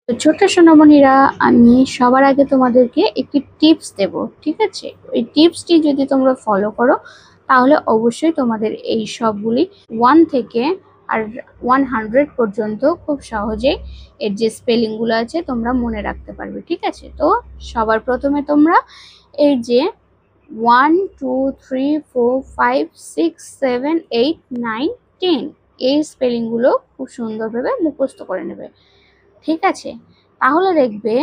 তো ছোট্ট সোনামণিরা, আমি সবার আগে তোমাদেরকে একটি টিপস দেব। ঠিক আছে? এই টিপসটি যদি তোমরা ফলো করো তাহলে অবশ্যই তোমাদের এই সবগুলি 1 থেকে আর 100 পর্যন্ত খুব সহজেই এর যে স্পেলিংগুলো আছে তোমরা মনে রাখতে পারবে। ঠিক আছে? তো সবার প্রথমে তোমরা এই যে 1 2 3 4 5 6 7 8 9 10 এই স্পেলিংগুলো খুব সুন্দরভাবে মুখস্থ করে নেবে। ঠিক আছে? তাহলে দেখবে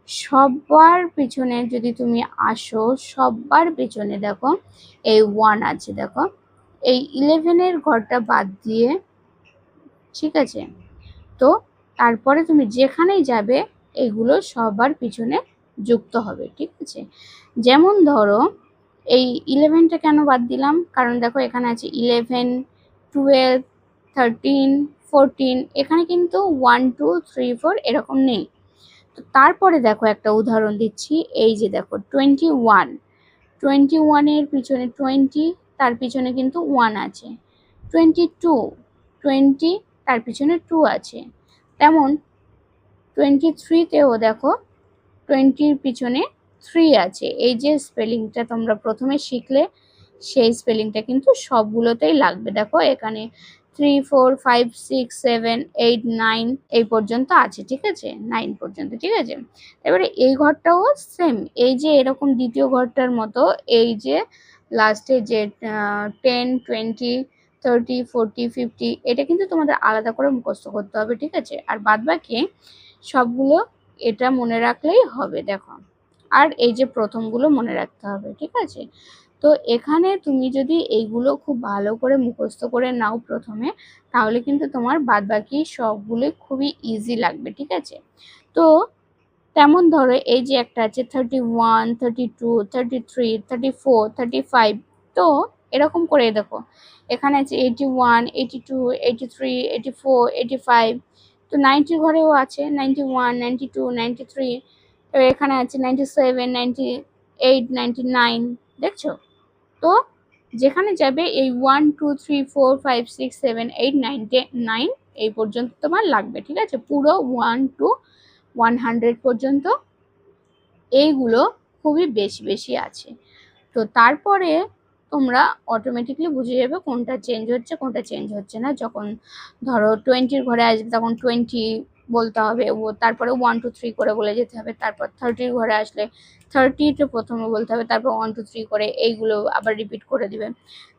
সবার পিছনে যদি তুমি আসো, সবার পিছনে দেখো এই 1 আছে। দেখো এই 11 এর ঘরটা বাদ দিয়ে, ঠিক আছে? তো তারপরে তুমি যেখানেই যাবে এগুলো সবার পিছনে যুক্ত হবে। ঠিক আছে? যেমন ধরো এই 11টা কেন বাদ দিলাম, কারণ দেখো এখানে আছে 11 12 13 14, এখানে কিন্তু 1 2 3 4 এরকম নেই। তো তারপরে দেখো একটা উদাহরণ দিচ্ছি, এই যে দেখো 21, 21 এর পিছনে 20, তার পিছনে কিন্তু 1 আছে। 22, 20 তার পিছনে 2 আছে। তেমন 23তেও দেখো 20 পিছনে 3 আছে। এই যে স্পেলিংটা তোমরা প্রথমে শিখলে সেই স্পেলিংটা কিন্তু সবগুলোতেই লাগবে। দেখো এখানে 3 4 5 6 7 8 9 এই পর্যন্ত আছে। ঠিক আছে? 9 পর্যন্ত। ঠিক আছে? এবারে এই ঘরটাও সেম, এই যে এরকম দ্বিতীয় ঘরটার মতো এই যে লাস্টে যে 10 20 30 40 50 এটা কিন্তু তোমাদের আলাদা করে মুখস্থ করতে হবে। ঠিক আছে? আর বাদবাকি সবগুলো এটা মনে রাখলেই হবে। দেখো আর এই যে প্রথমগুলো মনে রাখতে হবে। ঠিক আছে? তো এখানে তুমি যদি এইগুলো খুব ভালো করে মুখস্থ করে নাও প্রথমে, তাহলে কিন্তু তোমার বাদবাকি সবগুলো খুবই ইজি লাগবে। ঠিক আছে? তো তেমন ধরো এই যে একটা আছে 31 32 33 34 35, তো এরকম করে দেখো এখানে আছে 81 82 83 84 85, তো 90 ঘরেও আছে 91 92 93, তো এখানে আছে 97 98 99। দেখছো? তো যেখানে যাবে এই 1 2 3 4 5 6 7 8 9 10 9 এই পর্যন্ত তোমার লাগবে। ঠিক আছে? পুরো 1 টু 100 পর্যন্ত এইগুলো খুবই বেশি বেশি আছে। তো তারপরে তোমরা অটোমেটিকলি বুঝে যাবে কোনটা চেঞ্জ হচ্ছে কোনটা চেঞ্জ হচ্ছে না। যখন ধরো 20 ঘরে আসবে তখন 20 বলতে হবে, ও তারপরে 1 2 3 করে বলে যেতে হবে। তারপর 30 ঘরে আসলে 30 টা প্রথমে বলতে হবে, তারপর 1 2 3 করে এইগুলো আবার রিপিট করে দিবে।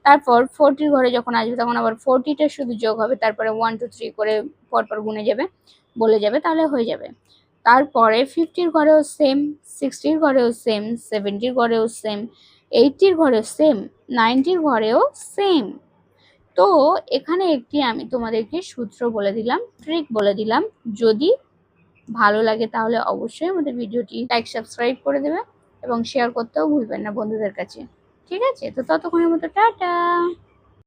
তারপর 40 ঘরে যখন আসবে তখন আবার 40টা শুধু যোগ হবে, তারপরে 1 2 3 করে পরপর গুনে যাবে, বলে যাবে, তাহলে হয়ে যাবে। তারপরে 50 ঘরেও সেম, 60 ঘরেও সেম, 70 ঘরেও সেম, 80 ঘরেও সেম, 90 ঘরেও সেম। তো এখানে একটি আমি তোমাদেরকে সূত্র বলে দিলাম, ট্রিক বলে দিলাম। যদি ভালো লাগে তাহলে অবশ্যই আমাদের ভিডিওটি লাইক সাবস্ক্রাইব করে দেবে এবং শেয়ার করতেও ভুলবেন না বন্ধুদের কাছে। ঠিক আছে? তো ততক্ষণের মতো টাটা।